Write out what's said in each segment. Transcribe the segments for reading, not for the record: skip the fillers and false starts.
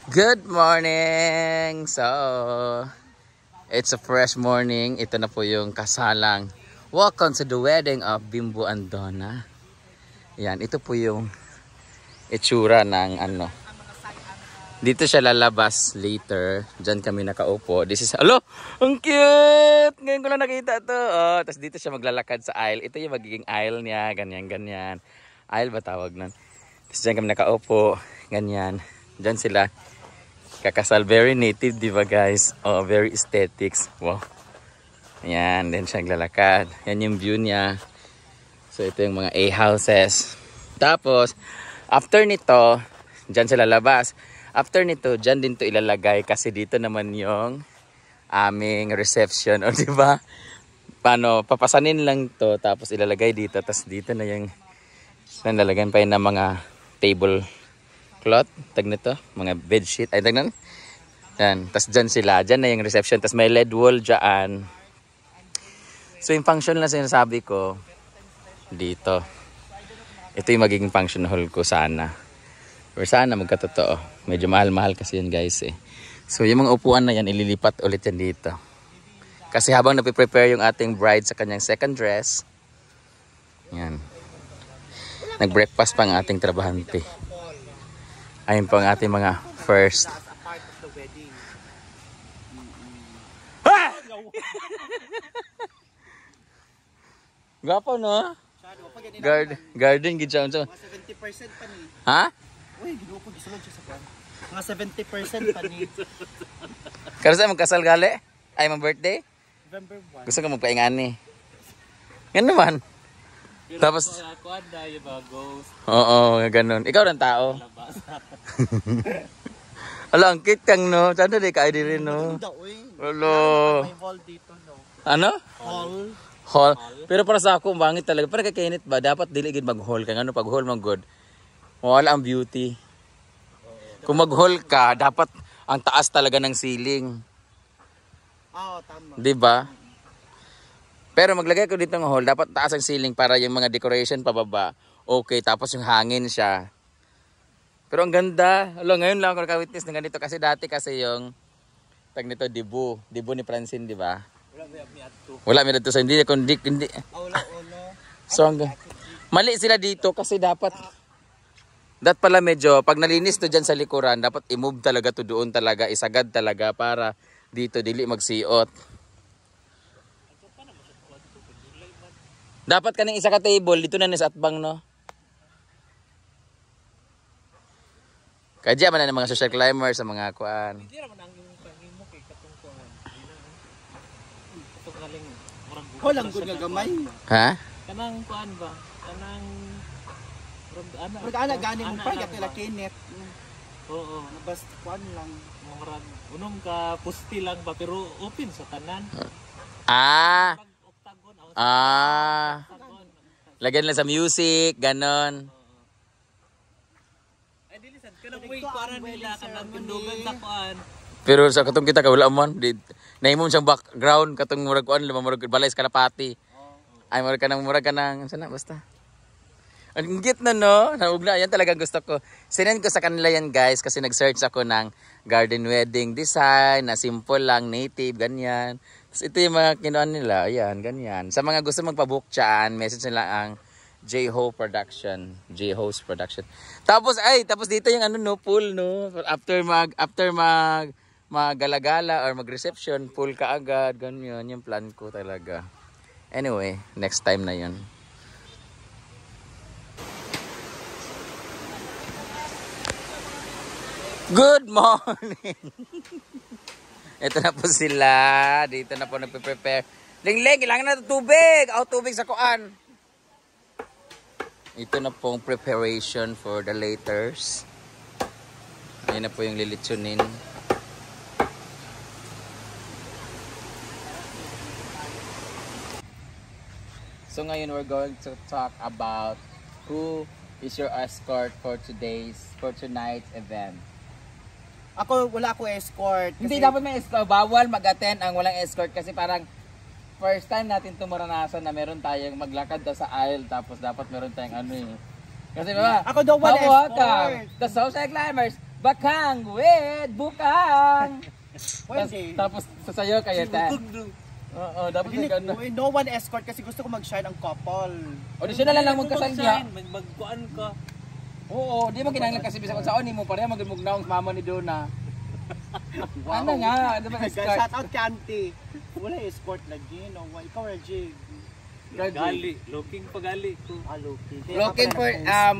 Good morning! So, it's a fresh morning. Ito na po yung kasalang welcome to the wedding of Bimbo and Donna. Yan, ito po yung itsura ng ano. Dito siya lalabas later. Diyan kami nakaupo. This is, alo! Ang cute! Ngayon ko lang nakita to. Oh, tapos dito siya maglalakad sa aisle. Ito yung magiging aisle niya. Ganyan, ganyan. Aisle ba tawag nun? Tapos diyan kami nakaupo. Ganyan. Diyan sila kakasal. Very native, di ba guys? Oh, very aesthetics. Wow. Ayan, then siya naglalakad. Yan yung view niya. So ito yung mga A-houses. Tapos, after nito, dyan sila labas. After nito, dyan din to ilalagay kasi dito naman yung aming reception. O di ba? Paano, papasanin lang to tapos ilalagay dito. Tapos dito na yung lalagyan pa yun ng mga table cloth, tag nito, mga bedsheet, ay tag na. Yan, tas dyan sila, dyan na yung reception, tas may LED wall dyan. So yung function na sinasabi ko, dito. Ito yung magiging function hall ko sana. Or sana magkatotoo. Medyo mahal-mahal kasi yun guys eh. So yung mga upuan na yan, ililipat ulit yan dito. Kasi habang napiprepare yung ating bride sa kanyang second dress, yan. Nag-breakfast pa ang ating trabahante. Ayun po ang ating mga first. Ah! Gwapo no? Garden gid siya. 70% pa ni. Ha? Uy, ginupo gisulod siya sa kwan. Mga 70% pa ni. Karo sa magkasal gali? Ay mong birthday? November 1. Gusto ka magpaingan ni. Yan naman. Tapos oo, ganun. Ikaw rin tao. Ala, ang cute kang no. Sana di ka ID rin no. Hello. May hall dito no. Ano? Hall. Pero para sa ako, bangit talaga. Para kakainit ba? Dapat diligid mag-hall. Kaya ano, pag hall mag good. Wala ang beauty. Kung mag-hall ka, dapat ang taas talaga ng ceiling. Oo, tama. Diba? Pero maglagay ko dito ng hall, dapat taas ang ceiling para yung mga decoration pababa. Okay, tapos yung hangin siya. Pero ang ganda. Alo, ngayon lang ako nakawitness ng ganito kasi dati kasi yung tag nito Dibu ni Francine, di ba? Wala mi dito sa hindi. Wala. So mali sila dito kasi dapat pala medyo pag nalinis to diyan sa likuran, dapat i-move talaga to doon talaga, isagad talaga para dito dili magsiot. Dapat kaning isa ka table dito na sa atbang no. Kadya man na mga social climbers sa mga kuan. Hindi ra man ang imong pangimo kay katong kuan. Katong galing murag. Holang gud nga gamay. Ha? Kanang kuan ba? Kanang Ana gani mo pa gatila kinet. Oo, Basta kuan lang. murag unong ka pusti lang ba pero open sa tanan. Ah. Octagon o Ah. octagon. Lagyan lang sa music, ganon. Ay dili sad kanang way kuan nila kanang tundugan sa kuan. Pero sa katong kita ka wala man, naimong siyang background katong murag kuan, murag balay sa kalapati. Ay murag ka nang sana basta. Ang cute na no? Naugna, yan talagang gusto ko. Sinend ko sa kanila yan guys kasi nag-search ako ng garden wedding design na simple lang, native, ganyan. Tapos ito yung mga kinuan nila, ayan, ganyan. Sa mga gusto magpabook dyan, message nila ang J-Ho Production. J-Ho's Production. Tapos dito yung ano no, pool no. After magalagala or mag-reception, pool ka agad, ganyan. Yung plan ko talaga. Anyway, next time na yun. Good morning! Ito na po sila. Dito na po nagpe-prepare. Ling-ling, kailangan na tubig! Tubig sa kuan. Ito na pong preparation for the laters. Ayan na po yung lilitsunin. So ngayon we're going to talk about who is your escort for tonight's event. Wala ako escort. Hindi dapat may escort. Bawal mag-attend ang walang escort kasi parang first time natin ito maranasan na meron tayong maglakad daw sa aisle tapos dapat meron tayong ano eh. Kasi ba? Ako daw wala escort. The social climbers, Bakang with bukang. Pwede. Tapos sasayaw kayo ta. Oo, dapat Dili, may gano'n. no one escort kasi gusto ko mag-shine ang couple. O di siya na lang magkasal niya. Magkuan ka. Oo, di mo kinahanglan kasi bisag sa ni mo pareha magmugnaong mama ni Donna. Ano nga, ano ba escort? Shout out kay auntie. Wala escort lagi, no? Ikaw, Reggie. Gali, looking pagali ko. Loki. Looking for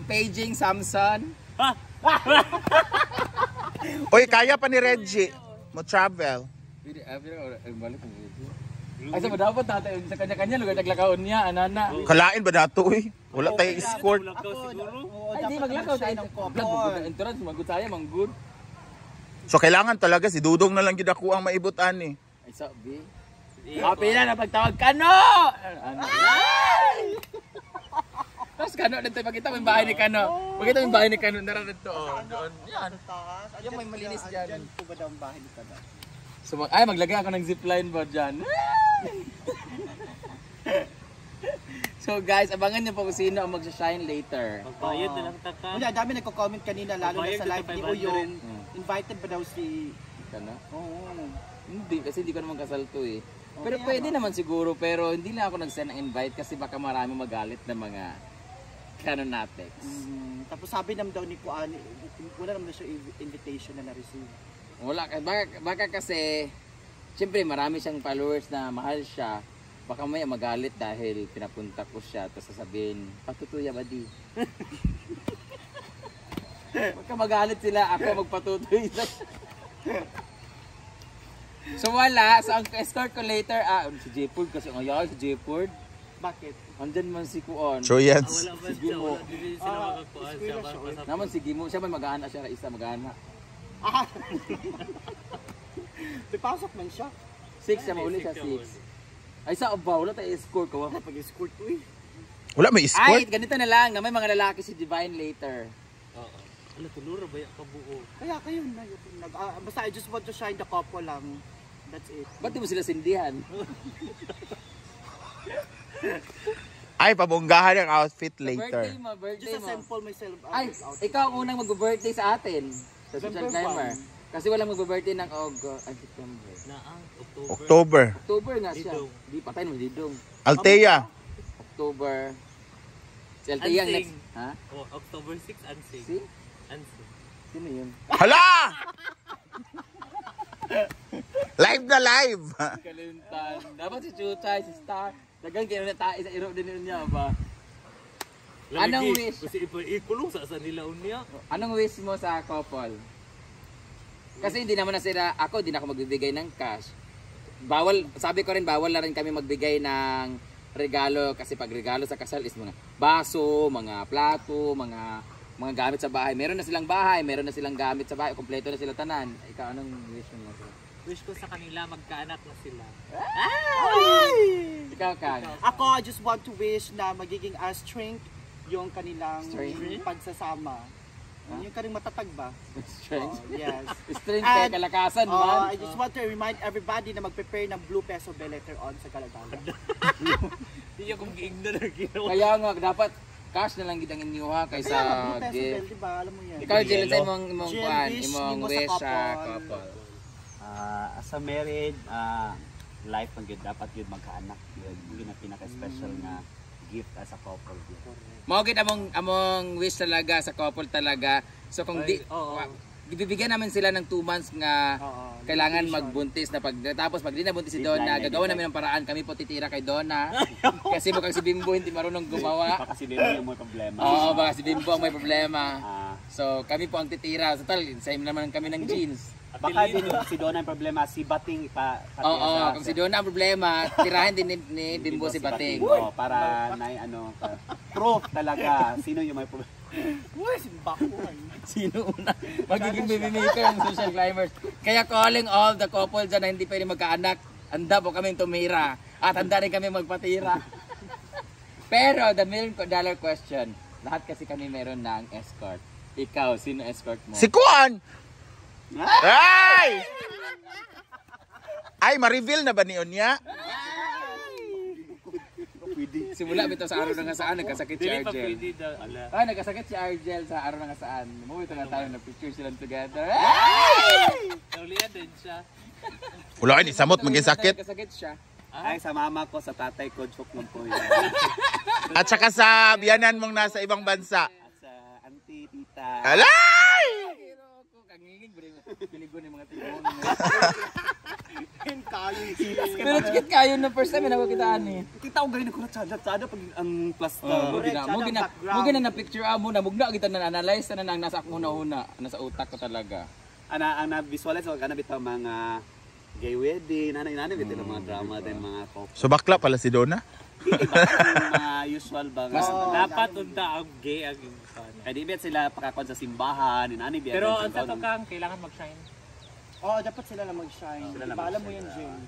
paging Samson. Oy, kaya pa ni Reggie mo travel. Balik mo. Ay sa dapat tatay sa kanya-kanya lugar naglakaon niya anana. Kalain ba nato oy? Wala tayo escort. Ay di maglakaw tayo ng couple. Entrance magud saya manggod. So kailangan talaga si Dudong na lang gid ako ang maibutan ni. Ay sabi. Pila na pagtawag kano. Ano? Tapos kano dito pakita mo yung bahay ni Kano. Pakita mo yung bahay ni Kano nara dito. Doon. Yan. Yung may malinis diyan. Diyan po ba daw ang bahay ni Kada? So ay maglagay ako ng zipline ba diyan. So guys, abangan niyo po kung sino ang magsa-shine later. Magbayad na lang taka. Wala, dami nagko-comment kanina lalo na sa live ni Uyong. Invited ba daw si Kano? Oo. Hindi kasi hindi ko naman kasal to eh. Pero pwede naman siguro pero hindi lang ako nag-send ng invite kasi baka marami magalit na mga Kanonatics. Tapos sabi naman daw ni Kuan, wala naman siya invitation na na-receive. Wala baka kasi siyempre marami siyang followers na mahal siya. Baka may magalit dahil pinapunta ko siya tapos sasabihin, patutuya ba di? Baka magalit sila, ako magpatutoy. So wala, so ang escort ko later, si J-Ford kasi ngayon si J-Ford. Bakit? Andyan man si Kuon. Choyans. Wala ba siya? Wala din sila magkuan siya. Naman si Gimo, siya may mag-aana siya, isa mag-aana. Pagpasok man siya. 6 siya, mauli siya 6. Ay sa abaw, wala tayo escort ko. Pag-escort ko eh. Wala may Ay, escort. ganito na lang, na may mga lalaki si Divine later. Oo. Ano tulura ba ka buo? Kaya kayo na. Basta I just want to shine the couple lang. That's it. Ba't di mo sila sindihan? Ay, pabonggahan ang outfit later. Birthday Just a mo. sample myself. Ay, ikaw ang unang mag-birthday sa atin. Sa social climber. Kasi walang mag-birthday ng September. Naang October. October nga siya. Didong. Di patay mo Didong. Althea. October. Si Althea ang Ansing. next. Ha? Oh, October 6 Ansing. Si? Ansing. Sino yun? Hala! Live na live. Kalimtan. Dapat si Chuchay, si Star. Dagan kayo na tayo sa iro din niya ba? Anong wish? Kasi ikulong sa nila unya. Anong wish mo sa couple? Kasi hindi naman na sila, ako hindi na ako magbibigay ng cash. Bawal, sabi ko rin bawal na rin kami magbigay ng regalo kasi pag regalo sa kasal is mga baso, mga plato, mga gamit sa bahay. Meron na silang bahay, meron na silang gamit sa bahay, kompleto na sila tanan. Ikaw anong wish mo? Wish ko sa kanila magkaanak na sila. Ikaw Kang. Ako, I just want to wish na magiging strength yung kanilang Strength? pagsasama. Yung karing matatag ba? Strength. Yes. Strength kaya And, kalakasan man. I just want to remind everybody na mag-prepare ng blue peso bill later on sa Kalagaga. Hindi ako mag-ignore ng ginawa. Kaya nga dapat cash na lang gid ang inyo ha kaysa Blue peso bill, gift. diba? Alam mo yan. Ikaw Jill sa imong Jill, kuan, wish imong mo sa wish sa couple. couple. As a married, life ang gid dapat yun magkaanak. Yun ang pinaka-special nga gift as a couple. Mao gid among wish talaga sa couple talaga. So kung ibibigyan namin sila ng 2 months nga kailangan magbuntis na tapos pag di nabuntis si Donna, gagawin namin ng paraan kami po titira kay Donna. Kasi mukhang si Bimbo hindi marunong gumawa. Baka si Dino yung may problema. Oo, baka si Bimbo ang may problema. So kami po ang titira. So tal, same naman kami ng jeans. Baka din si Donna ang problema, si Bating Oo, kung si Donna ang problema, tirahin din ni Bimbo si Bating. Oh, para na proof talaga sino yung may problema. Uy, simbakuan. Sino una? Magiging baby maker ang social climbers. Kaya calling all the couple dyan na hindi pwede magkaanak, handa po kaming tumira. At handa rin kami magpatira. Pero the $1 million question, lahat kasi kami meron ng escort. Ikaw, sino escort mo? Si Kuan. Ay! Ay, ma-reveal na ba ni Onya? pwede. Simula bitaw sa araw na nga saan nagkasakit si Dili pa Argel. pwede daw. Ala. Nagkasakit si Argel sa araw na nga saan. Move ito na tayo na picture silang together. Naulian din siya. Wala kayo, samot maging sakit. Nagkasakit siya. Ay, sa mama ko, sa tatay ko, joke lang po yun. At saka sa biyanan mong nasa ibang bansa. At sa auntie, tita. Alay! Pero ako kangingig biligo ni mga tingon. Pero chikit kayo na first time na kitaan ni. Kita ko ganyan ko na tsada pag ang plasta. Mo gina na picture mo na mugna kita na analyze na nang nasa akong una nasa utak ko talaga. Ang na-visualize ko kana bitaw mga gay wedding, nanay bitaw mga drama din mga couple. So bakla pala si Donna? Hindi ba yung mga usual ba? Dapat unta ang gay ang Kaya di bet sila pakakon sa simbahan, nanay biya. pero ang sa to kang kailangan mag-shine. Oo, dapat sila lang mag-shine. Sila lang Diba, alam mo mag-shine. yun, Jim.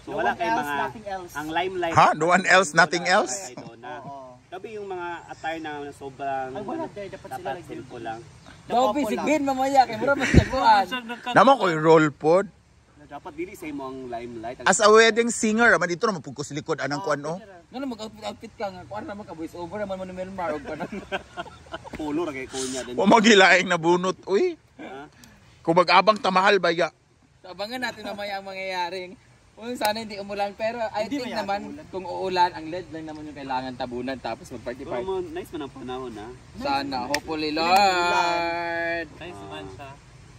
So wala kay mga nothing else. ang limelight. Ha? No one else, nothing else? Oo. Gabi yung mga attire na sobrang Ay, wala tayo. Dapat sila lang. simple lang. Dobi si Bin mamaya kay mura mas taguan. Naman ko yung roll pod. Dapat dili sa mo ang limelight. As a wedding singer, man dito naman pugkos likod anang kuan o. Ngano mag-outfit ka nga kuan naman ka voice over naman mo ni Melmar og kanang Pulo ra kay kunya din. Wa magilaing nabunot, uy. Ha? Kung mag-abang tamahal ba ya? abangan natin mamaya ang mangyayaring. Sana hindi umulan pero I think naman kung uulan ang LED lang naman yung kailangan tabunan tapos mag-party-party. Pero nice man ang panahon ha. Sana, hopefully Lord. Nice man siya.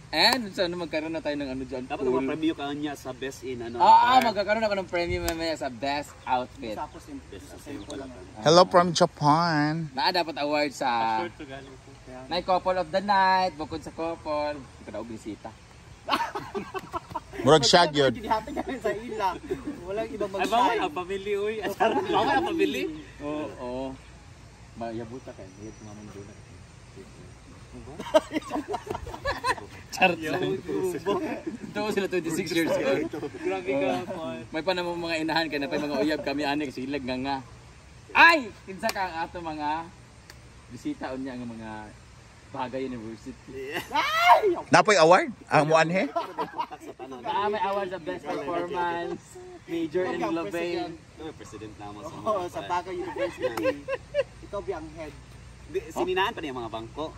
And sana magkaroon na tayo ng ano dyan. Dapat ma-preview ka niya sa best in ano. Magkakaroon ako ng premium mamaya sa best outfit. Tapos yung Simple lang. Hello from Japan. Dapat award sa Short to galing ko. Night Couple of the Night, bukod sa couple. Hindi ko na bisita. Murag siya gyud. Hindi happy kami sa ila. Walang ibang Ay, bawal mag-shine. ang pamili, uy. Bawal ang pamili. Oo. Mayabuta kayo. Hiyat mamang doon. Charot lang. Ito sila 26 years old. Grabe ka, Paul. May pa namang mga inahan ka na pa mga uyab kami ani kasi ilag nga. Ay! Kinsa ka ang ato mga bisita unya ang mga Bagay University. Napoy award? Ang muanhe? May award sa best performance, major in Lobay. President naman sa Oo, sa Bagay University. Ikaw bi ang head. Sininaan pa niya mga bangko.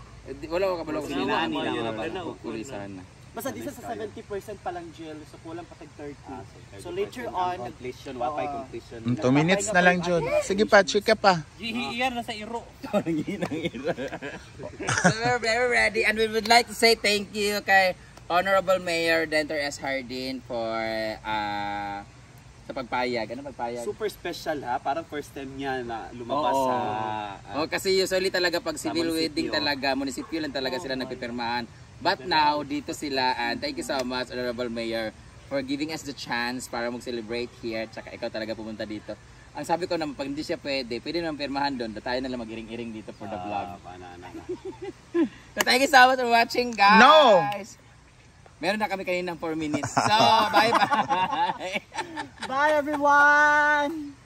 Wala ko kabalo ko Sinaan sinaan nila nila mga ba kuli sana. Basta di sa 70% pa lang jail, so kulang pa tag 30. So later on, completion, wapay completion. 2 minutes na lang, Jod. Sige pa, chika pa. Gihiiyan na sa iro. So we're very ready and we would like to say thank you kay Honorable Mayor Dentor S. Hardin for sa pagpayag. Ano pagpayag? Super special ha, parang first time niya na lumabas sa kasi usually talaga pag civil munisipyo. wedding talaga, munisipyo lang talaga sila nagpipirmahan. But now, dito sila and thank you so much Honorable Mayor for giving us the chance para mag-celebrate here. Tsaka ikaw talaga pumunta dito. Ang sabi ko naman, pag hindi siya pwede naman pirmahan doon. Tayo na lang mag-iring-iring dito for the vlog. So thank you so much for watching, guys. No! Meron na kami kaninang 4 minutes. So, bye-bye! bye everyone!